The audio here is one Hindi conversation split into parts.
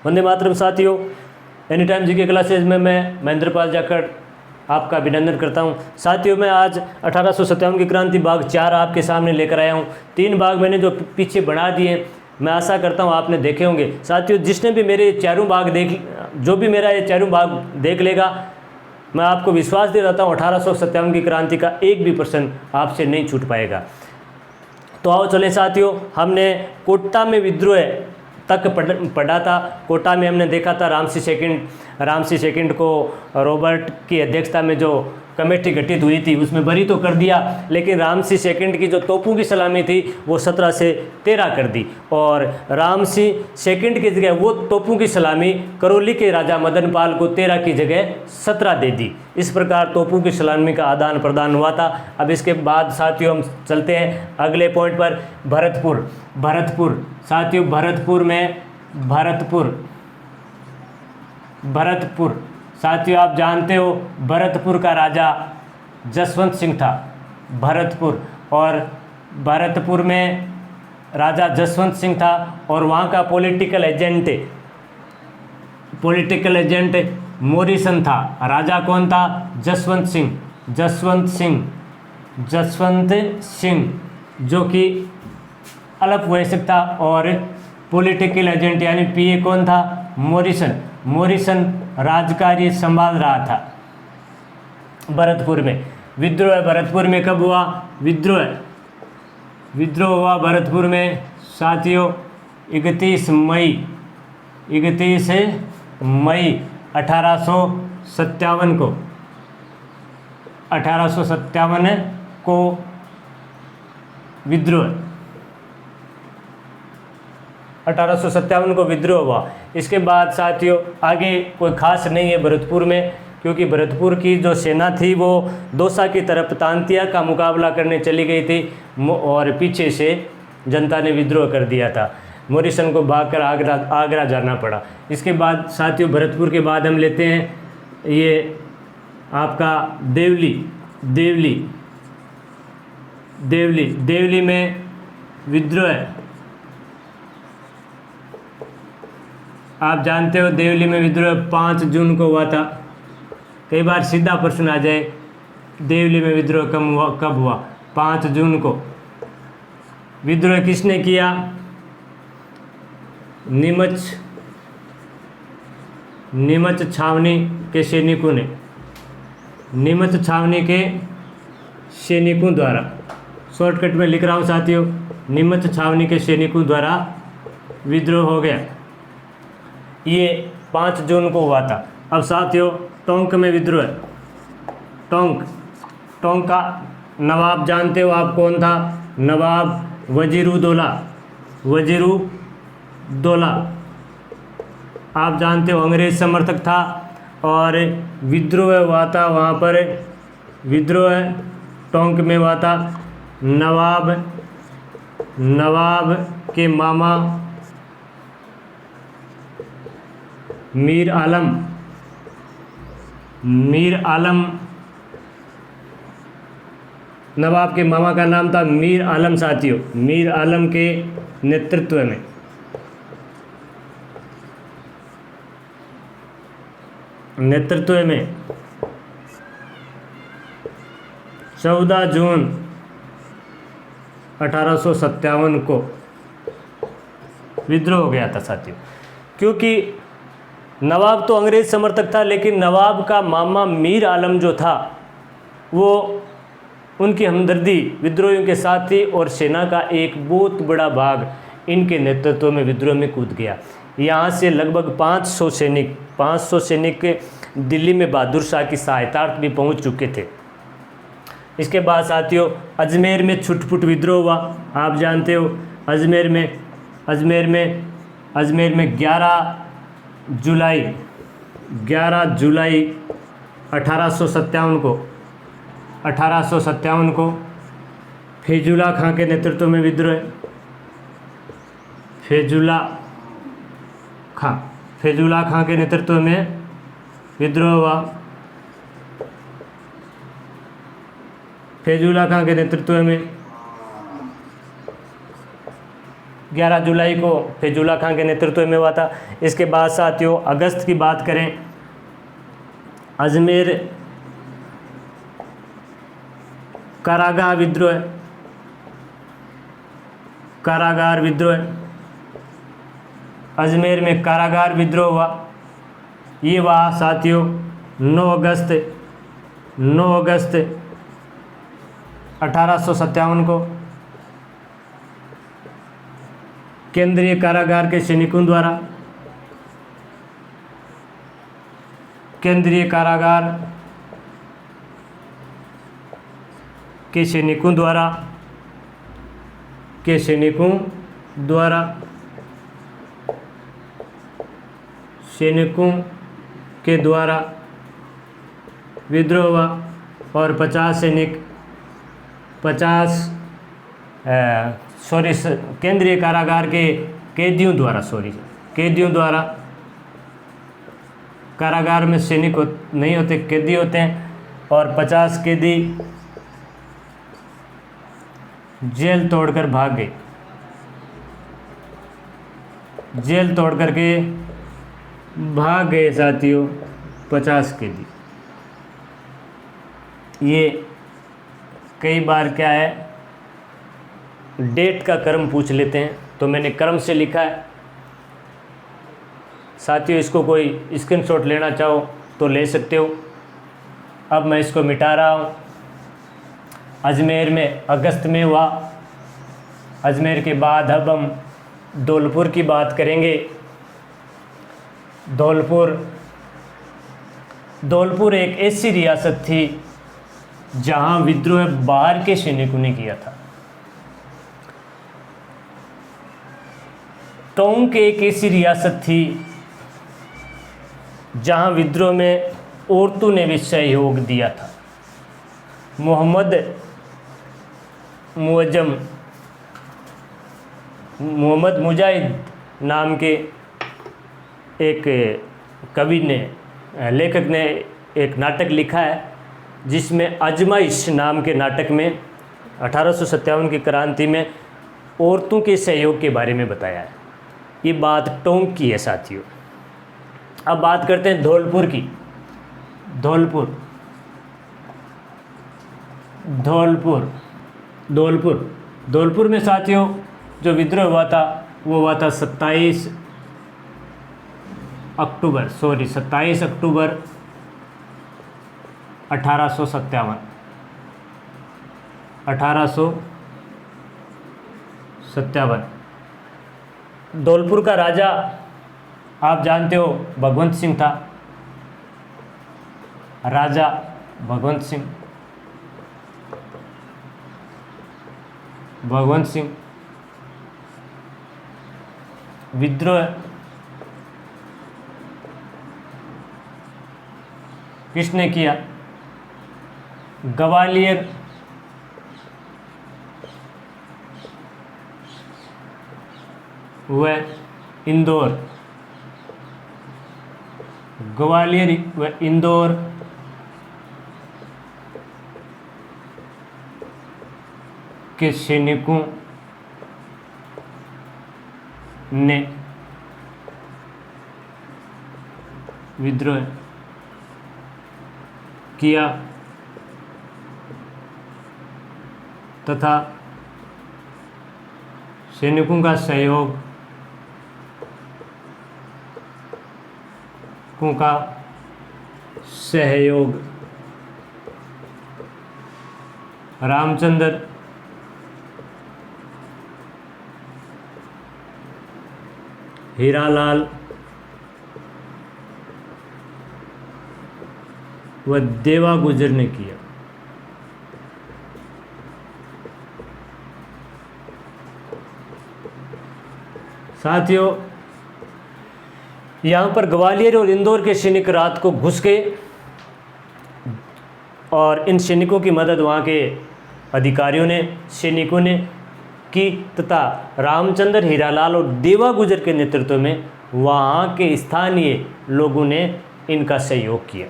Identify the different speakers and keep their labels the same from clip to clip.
Speaker 1: वंदे मातरम साथियों, एनी टाइम जीके क्लासेज में मैं महेंद्रपाल जाखड़ आपका अभिनंदन करता हूं। साथियों, मैं आज 1857 की क्रांति भाग 4 आपके सामने लेकर आया हूं। 3 भाग मैंने जो पीछे बढ़ा दिए, मैं आशा करता हूं आपने देखे होंगे। साथियों, जिसने भी मेरे चारों भाग जो भी मेरा ये चारों भाग देख लेगा, मैं आपको विश्वास दिलाता हूँ 1857 की क्रांति का एक भी प्रश्न आपसे नहीं छूट पाएगा। तो आओ चलें साथियों, हमने कोटा में विद्रोह तक पढ़ा था। कोटा में हमने देखा था रामसी सेकंड को रॉबर्ट की अध्यक्षता में जो कमेटी गठित हुई थी उसमें बरी तो कर दिया, लेकिन रामसी सेकंड की जो तोपों की सलामी थी वो 17 से 13 कर दी, और रामसी सेकंड की जगह वो तोपों की सलामी करौली के राजा मदन पाल को 13 की जगह 17 दे दी। इस प्रकार तोपों की सलामी का आदान प्रदान हुआ था। अब इसके बाद साथियों हम चलते हैं अगले पॉइंट पर, भरतपुर। साथियों, भरतपुर साथियों, आप जानते हो भरतपुर का राजा जसवंत सिंह था। और भरतपुर में राजा जसवंत सिंह था, और वहाँ का पॉलिटिकल एजेंट मोरिसन था। राजा कौन था? जसवंत सिंह, जो कि अल्प वयस्क था, और पॉलिटिकल एजेंट यानी पीए कौन था? मोरिसन राजकार्य संभाल रहा था भरतपुर में। विद्रोह भरतपुर में कब हुआ? विद्रोह हुआ भरतपुर में साथियों 31 मई 1857 को। 1857 को विद्रोह 1857 को विद्रोह हुआ। इसके बाद साथियों आगे कोई खास नहीं है भरतपुर में, क्योंकि भरतपुर की जो सेना थी वो दौसा की तरफ तांतिया का मुकाबला करने चली गई थी, और पीछे से जनता ने विद्रोह कर दिया था। मोरिसन को भागकर आगरा जाना पड़ा। इसके बाद साथियों भरतपुर के बाद हम लेते हैं ये आपका देवली में विद्रोह। आप जानते हो देवली में विद्रोह 5 जून को हुआ था। कई बार सीधा प्रश्न आ जाए, देवली में विद्रोह कब हुआ? 5 जून को। विद्रोह किसने किया? नीमच छावनी के सैनिकों द्वारा। शॉर्टकट में लिख रहा हूँ साथियों, नीमच छावनी के सैनिकों द्वारा विद्रोह हो गया। ये 5 जून को हुआ था। अब साथियों टोंक में विद्रोह। टोंक का नवाब जानते हो आप कौन था? नवाब वजीरुद्दौला। आप जानते हो अंग्रेज समर्थक था, और विद्रोह हुआ था वहाँ पर। विद्रोह टोंक में हुआ था। नवाब के मामा मीर आलम नवाब के मामा का नाम था मीर आलम साथियों। मीर आलम के नेतृत्व में 14 जून 1857 को विद्रोह हो गया था साथियों। क्योंकि नवाब तो अंग्रेज समर्थक था, लेकिन नवाब का मामा मीर आलम जो था वो उनकी हमदर्दी विद्रोहियों के साथ थी, और सेना का एक बहुत बड़ा भाग इनके नेतृत्व में विद्रोह में कूद गया। यहाँ से लगभग 500 सैनिक दिल्ली में बहादुर शाह की सहायतार्थ भी पहुँच चुके थे। इसके बाद साथियों अजमेर में छुटपुट विद्रोह हुआ। आप जानते हो अजमेर में 11 जुलाई 1857 को फैजुल्ला खां के नेतृत्व में विद्रोह। फैजुल्ला खां के नेतृत्व में विद्रोह हुआ। फैजुल्ला खां के नेतृत्व में 11 जुलाई को फैजुल्ला खान के नेतृत्व में हुआ था। इसके बाद साथियों अगस्त की बात करें, अजमेर कारागार विद्रोह, कारागार विद्रोह, अजमेर में कारागार विद्रोह हुआ। ये हुआ साथियों 9 अगस्त 1857 को। केंद्रीय कारागार के सैनिकों द्वारा, केंद्रीय कारागार के सैनिकों द्वारा सैनिकों के द्वारा विद्रोह हुआ और 50 सैनिक केंद्रीय कारागार के कैदियों द्वारा कारागार में सैनिक नहीं होते, कैदी होते हैं, और 50 कैदी जेल तोड़कर भाग गए, जेल तोड़ करके भाग गए साथियों 50 कैदी। ये कई बार क्या है, डेट का क्रम पूछ लेते हैं, तो मैंने क्रम से लिखा है साथियों। इसको कोई स्क्रीनशॉट लेना चाहो तो ले सकते हो। अब मैं इसको मिटा रहा हूँ। अजमेर में अगस्त में हुआ। अजमेर के बाद अब हम धौलपुर की बात करेंगे। धौलपुर एक ऐसी रियासत थी जहाँ विद्रोह बाहर के सैनिकों ने किया था। टोंक एक ऐसी रियासत थी जहाँ विद्रोह में औरतों ने भी सहयोग दिया था। मोहम्मद मुजाहिद नाम के एक कवि ने, लेखक ने एक नाटक लिखा है जिसमें आजमाइश नाम के नाटक में 1857 की क्रांति में औरतों के सहयोग के बारे में बताया है। ये बात टोंक की है साथियों। अब बात करते हैं धौलपुर की। धौलपुर में साथियों जो विद्रोह हुआ था वो हुआ था 27 अक्टूबर 1857। धौलपुर का राजा आप जानते हो भगवंत सिंह था। राजा भगवंत सिंह विद्रोह किसने किया? ग्वालियर व इंदौर, ग्वालियर व इंदौर के सैनिकों ने विद्रोह किया तथा सैनिकों का सहयोग रामचंद्र हीरालाल व देवा गुजर ने किया। साथियों यहाँ पर ग्वालियर और इंदौर के सैनिक रात को घुस गए और इन सैनिकों की मदद वहाँ के अधिकारियों ने, सैनिकों ने की तथा रामचंद्र हीरालाल और देवा गुजर के नेतृत्व में वहाँ के स्थानीय लोगों ने इनका सहयोग किया।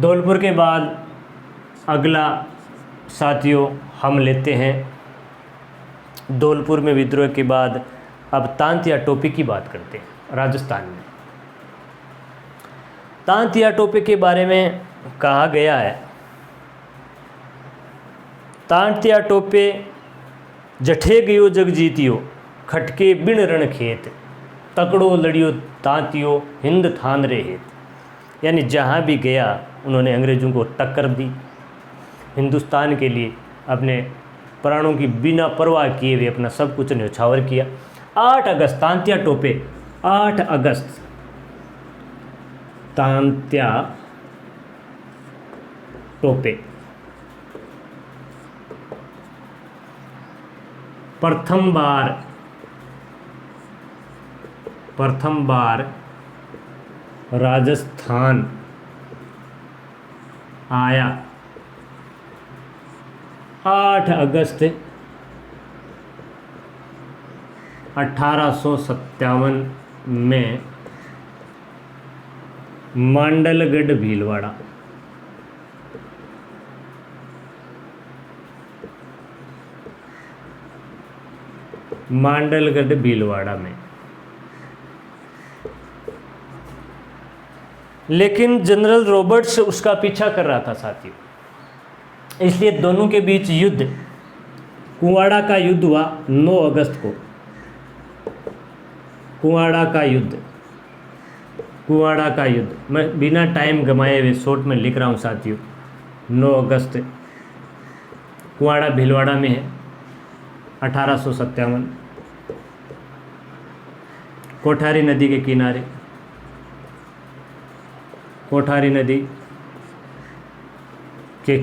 Speaker 1: धौलपुर के बाद अगला साथियों हम लेते हैं धौलपुर में विद्रोह के बाद अब तांतिया टोपे की बात करते हैं। राजस्थान में तांतिया टोपे के बारे में कहा गया है, तांतिया टोपे जठे गयो जग जीतियो, खटके बिन रण खेत, तकड़ो लड़ियो तांतियो हिंद थान रे हेत। यानी जहाँ भी गया उन्होंने अंग्रेज़ों को टक्कर दी, हिंदुस्तान के लिए अपने प्राणों की बिना परवाह किए हुए अपना सब कुछ न्यौछावर किया। 8 अगस्त तांतिया टोपे, 8 अगस्त तांत्या टोपे प्रथम बार राजस्थान आया। 8 अगस्त 1857 में मांडलगढ़ भीलवाड़ा, मांडलगढ़ भीलवाड़ा में। लेकिन जनरल रॉबर्ट्स उसका पीछा कर रहा था साथियों, इसलिए दोनों के बीच युद्ध, कुवाड़ा का युद्ध हुआ 9 अगस्त को। कुवाड़ा का युद्ध मैं बिना टाइम गंवाए हुए शॉर्ट में लिख रहा हूँ साथियों। 9 अगस्त कुवाड़ा भीलवाड़ा में है 1857। कोठारी नदी के किनारे, कोठारी नदी के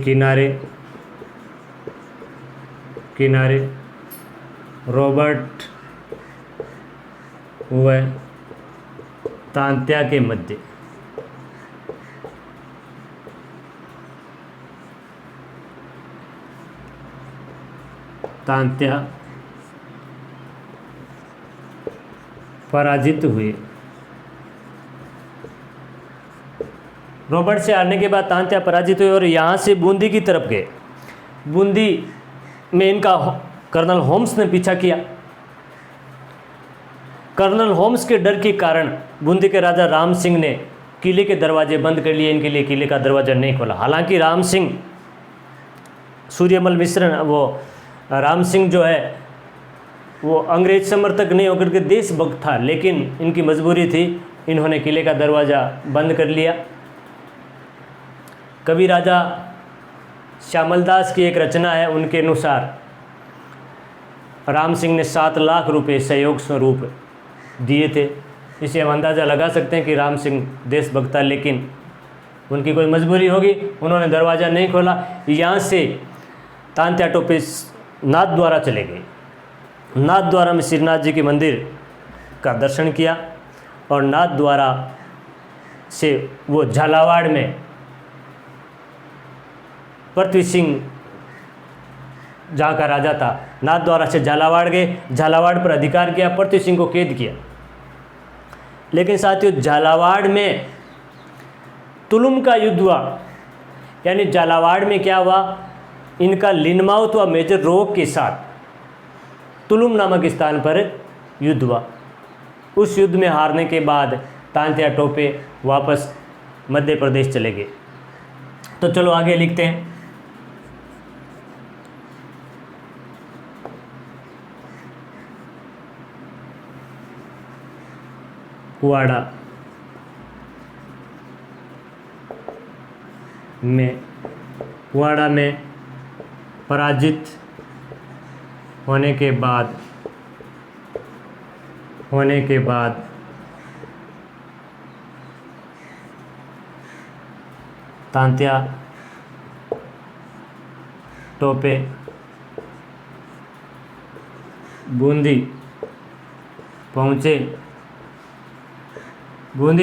Speaker 1: किनारे रॉबर्ट व तांत्या के मध्य तांत्या पराजित हुए। रॉबर्ट से हारने के बाद तांत्या पराजित हुए और यहाँ से बूंदी की तरफ गए। बूंदी में इनका कर्नल होम्स ने पीछा किया। कर्नल होम्स के डर के कारण बूंदी के राजा राम सिंह ने किले के दरवाजे बंद कर लिए, इनके लिए किले का दरवाज़ा नहीं खोला। हालांकि राम सिंह सूर्यमल मिश्र, वो राम सिंह जो है वो अंग्रेज समर्थक नहीं होकर के देशभक्त था, लेकिन इनकी मजबूरी थी, इन्होंने किले का दरवाज़ा बंद कर लिया। कवि राजा श्यामलदास की एक रचना है, उनके अनुसार राम सिंह ने 7 लाख रुपए सहयोग स्वरूप दिए थे। इसे हम अंदाज़ा लगा सकते हैं कि राम सिंह देशभक्त था, लेकिन उनकी कोई मजबूरी होगी, उन्होंने दरवाज़ा नहीं खोला। यहाँ से तांत्या टोपे नाथ द्वारा चले गए। नाथ द्वारा में श्रीनाथ जी के मंदिर का दर्शन किया और नाथ द्वारा से वो झालावाड़ में पृथ्वी सिंह जहाँ का राजा था, नाथ द्वारा से झालावाड़ गए, झालावाड़ पर अधिकार किया, पृथ्वी सिंह को कैद किया। लेकिन साथियों झालावाड़ में तुलुम का युद्ध हुआ। यानी झालावाड़ में क्या हुआ, इनका लिनमाउथ व मेजर रोक के साथ तुलुम नामक स्थान पर युद्ध हुआ। उस युद्ध में हारने के बाद तांत्या टोपे वापस मध्य प्रदेश चले गए। तो चलो आगे लिखते हैं। कुवाड़ा में पराजित होने के बाद तांत्या टोपे बूंदी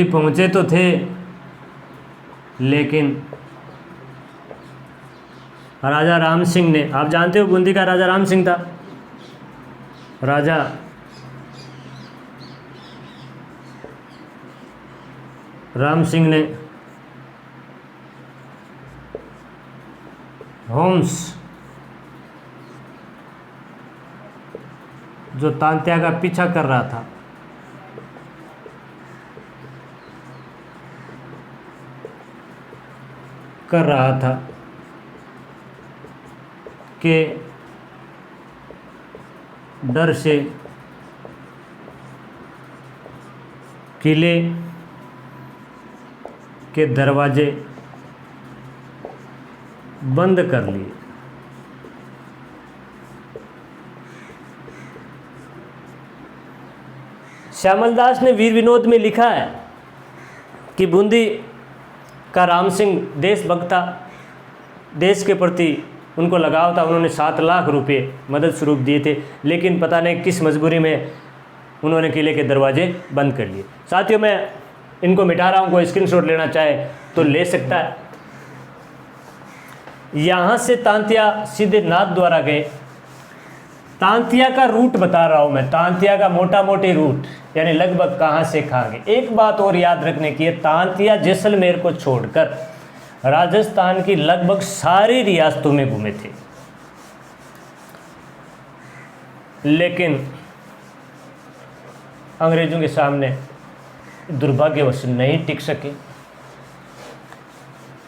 Speaker 1: पहुँचे तो थे, लेकिन राजा राम सिंह ने, आप जानते हो बूंदी का राजा राम सिंह था, राजा राम सिंह ने जो तांत्या का पीछा कर रहा था के डर से किले के दरवाजे बंद कर लिए। श्यामल दास ने वीर विनोद में लिखा है कि बूंदी का राम सिंह देशभक्त था, देश के प्रति उनको लगाव था। उन्होंने 7 लाख रुपए मदद स्वरूप दिए थे, लेकिन पता नहीं किस मजबूरी में उन्होंने किले के दरवाजे बंद कर लिए। साथियों, मैं इनको मिटा रहा हूँ, कोई स्क्रीनशॉट लेना चाहे तो ले सकता है। यहाँ से तांत्या सीधे नाथ द्वारा गए। तांत्या का रूट बता रहा हूँ मैं, तांत्या का मोटा मोटी रूट, यानी लगभग कहाँ से कहाँ गए। एक बात और याद रखने की है, तांत्या जैसलमेर को छोड़कर राजस्थान की लगभग सारी रियासतों में घूमे थे, लेकिन अंग्रेजों के सामने दुर्भाग्यवश नहीं टिक सके।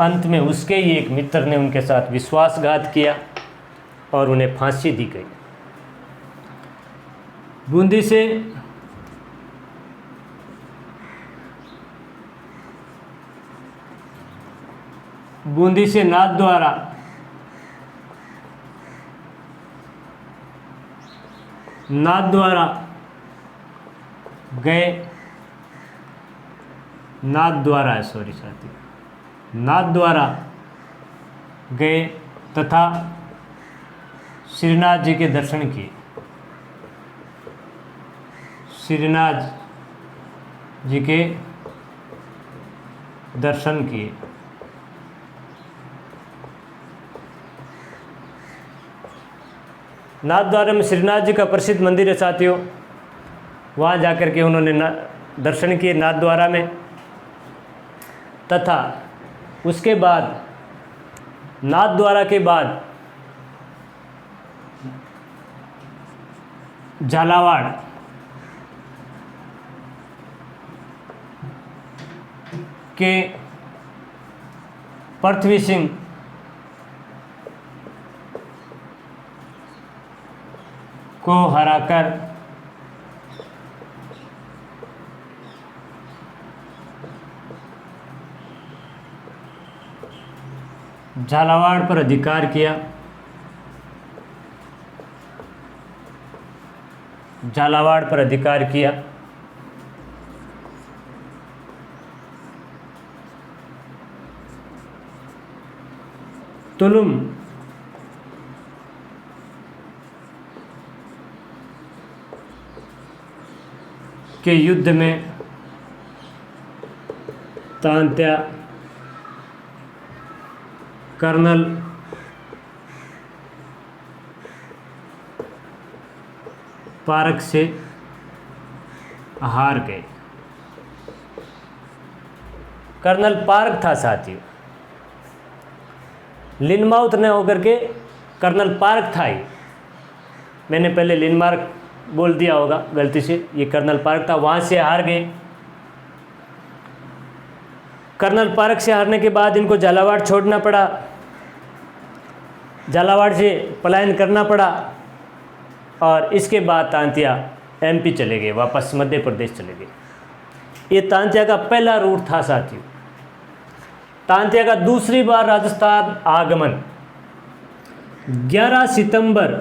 Speaker 1: अंत में उसके ही एक मित्र ने उनके साथ विश्वासघात किया और उन्हें फांसी दी गई। बूंदी से नाथ द्वारा गए, नाथ द्वारा गए तथा श्रीनाथ जी के दर्शन किए। नाथ द्वारा में श्रीनाथ जी का प्रसिद्ध मंदिर है साथियों, वहाँ जाकर के उन्होंने दर्शन किए नाथ द्वारा में। तथा उसके बाद नाथ द्वारा के बाद झालावाड़ के पृथ्वी सिंह को हराकर झालावाड़ पर अधिकार किया। तुलुम के युद्ध में तांत्या कर्नल पारक से हार गए। कर्नल पार्क था साथियों, लिनमाउथ ने होकर के कर्नल पार्क था ही। मैंने पहले लिनमार्क बोल दिया होगा गलती से, ये कर्नल पार्क था, वहाँ से हार गए। कर्नल पार्क से हारने के बाद इनको झालावाड़ छोड़ना पड़ा, झालावाड़ से पलायन करना पड़ा और इसके बाद तांत्या एमपी चले गए, वापस मध्य प्रदेश चले गए। ये तांत्या का पहला रूट था साथियों। तांत्या का दूसरी बार राजस्थान आगमन 11 सितंबर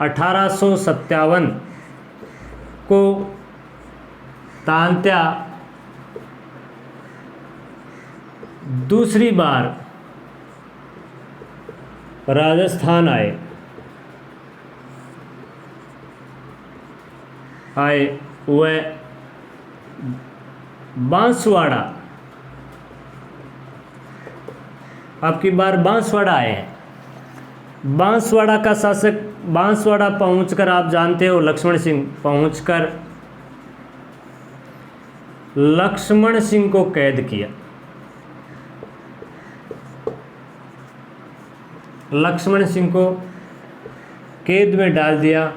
Speaker 1: 1857 को तांत्या दूसरी बार राजस्थान आए। वह बांसवाड़ा, आपकी बार बांसवाड़ा आए हैं। बांसवाड़ा का शासक, बांसवाड़ा पहुंचकर आप जानते हो लक्ष्मण सिंह पहुंचकर लक्ष्मण सिंह को कैद किया। लक्ष्मण सिंह को कैद में डाल दिया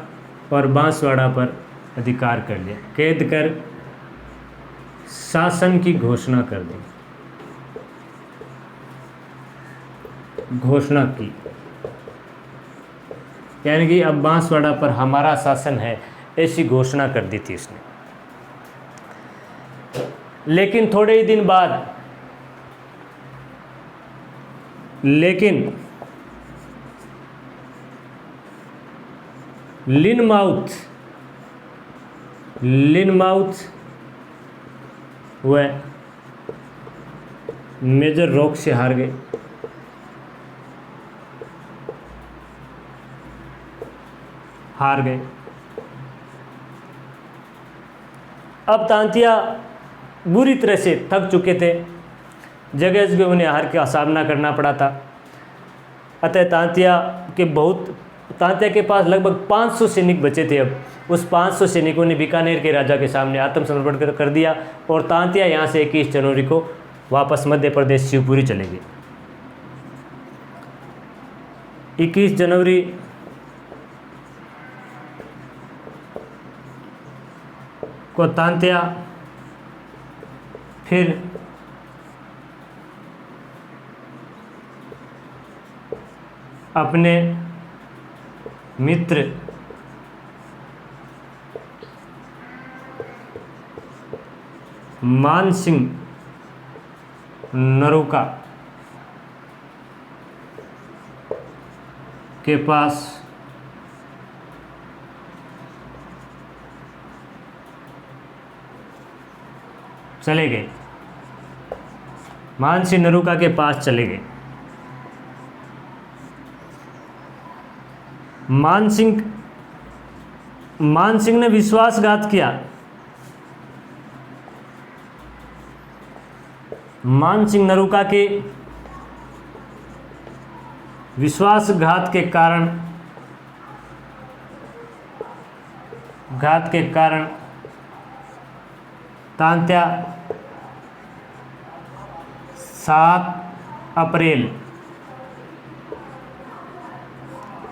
Speaker 1: और बांसवाड़ा पर अधिकार कर लिया। कैद कर शासन की घोषणा कर दी, घोषणा की, यानी कि अब बांसवाड़ा पर हमारा शासन है, ऐसी घोषणा कर दी थी इसने। लेकिन थोड़े ही दिन बाद लिनमाउथ वह मेजर रॉक से हार गए। अब तांतिया बुरी तरह से थक चुके थे, जगह जगह उन्हें हार का सामना करना पड़ा था। अतः तांतिया के पास लगभग 500 सैनिक बचे थे। अब उस 500 सैनिकों ने बीकानेर के राजा के सामने आत्मसमर्पण कर दिया और तांतिया यहाँ से 21 जनवरी को वापस मध्य प्रदेश शिवपुरी चले गए। 21 जनवरी को तांतिया फिर अपने मित्र मानसिंह नरूका के पास चले गए। मानसिंह नरूका के पास चले गए। मानसिंह ने विश्वासघात किया। मानसिंह नरूका के विश्वासघात के कारण तांत्या 7 अप्रैल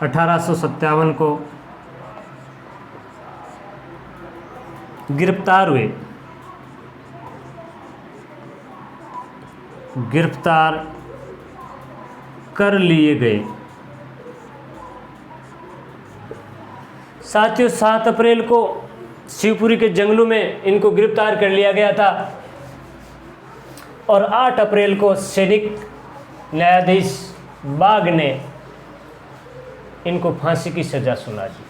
Speaker 1: 1857 को गिरफ्तार हुए। गिरफ्तार कर लिए गए। साथियों 7 अप्रैल को शिवपुरी के जंगलों में इनको गिरफ्तार कर लिया गया था और 8 अप्रैल को सैनिक न्यायाधीश बाग ने इनको फांसी की सजा सुना दी।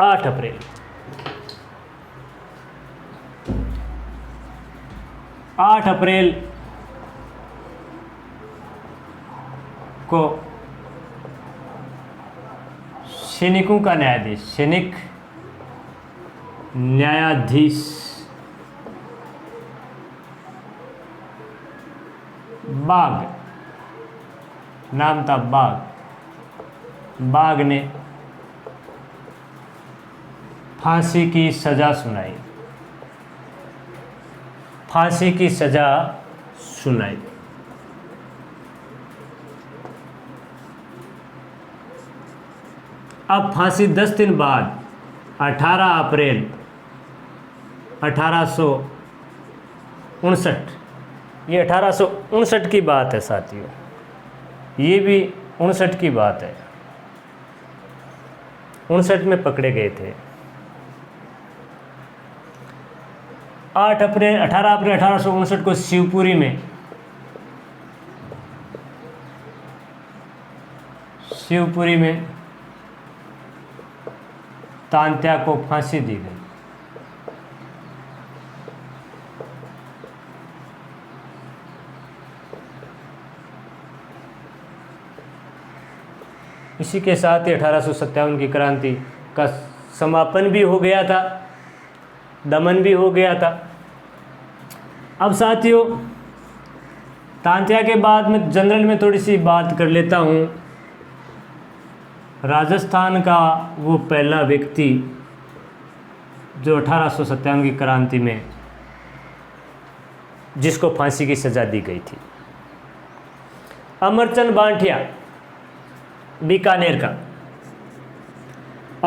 Speaker 1: 8 अप्रैल को सैनिक न्यायाधीश बाग, नाम था बाग ने फांसी की सजा सुनाई। अब फांसी 10 दिन बाद 18 अप्रैल 1859, ये 1859 की बात है साथियों, ये भी 59 की बात है। 59 में पकड़े गए थे। 18 अप्रैल 1859 को शिवपुरी में तांत्या को फांसी दी गई। इसी के साथ ही 1857 की क्रांति का समापन भी हो गया था, दमन भी हो गया था। अब साथियों तांत्या के बाद में जनरल में थोड़ी सी बात कर लेता हूँ। राजस्थान का वो पहला व्यक्ति जो 1857 की क्रांति में जिसको फांसी की सज़ा दी गई थी, अमरचंद बांठिया बीकानेर का,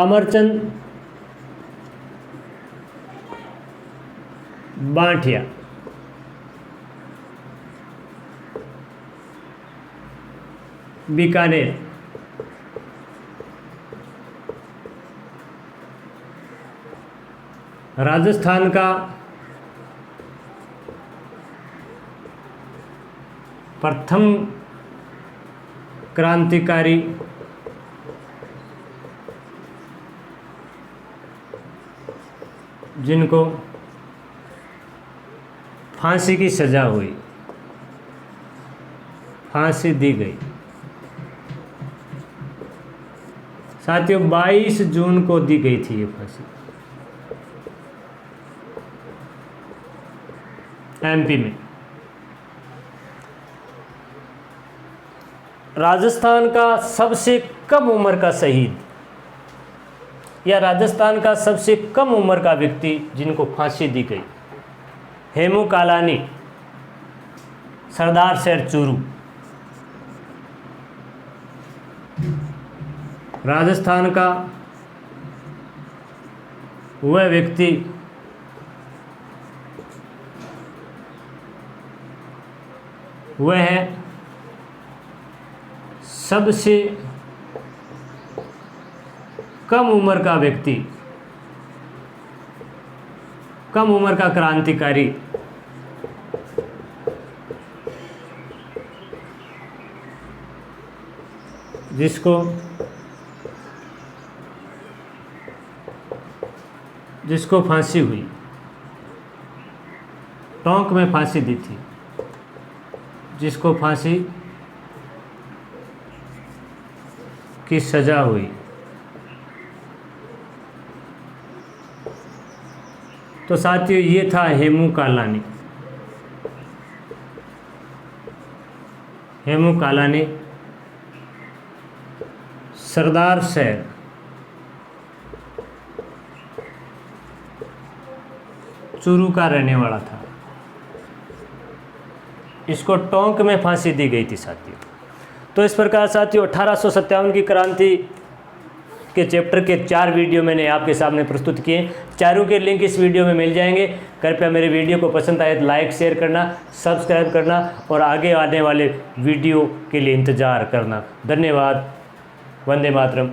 Speaker 1: अमरचंद बांठिया बीकानेर। राजस्थान का प्रथम क्रांतिकारी जिनको फांसी की सजा हुई, फांसी दी गई। साथियों 22 जून को दी गई थी ये फांसी, एमपी में। राजस्थान का सबसे कम उम्र का शहीद या राजस्थान का सबसे कम उम्र का व्यक्ति जिनको फांसी दी गई, हेमू कालानी, सरदार शहर चूरू। राजस्थान का वह व्यक्ति वह है सबसे कम उम्र का व्यक्ति, कम उम्र का क्रांतिकारी जिसको फांसी हुई, टोंक में फांसी दी थी, जिसको फांसी की सजा हुई। तो साथियों ये था हेमू कालानी। हेमू कालानी सरदार शहर चूरू का रहने वाला था। इसको टोंक में फांसी दी गई थी साथियों। तो इस प्रकार साथियों 1857 की क्रांति के चैप्टर के 4 वीडियो मैंने आपके सामने प्रस्तुत किए। चारों के लिंक इस वीडियो में मिल जाएंगे। कृपया मेरे वीडियो को पसंद आए तो लाइक शेयर करना, सब्सक्राइब करना और आगे आने वाले वीडियो के लिए इंतज़ार करना। धन्यवाद। वंदे मातरम।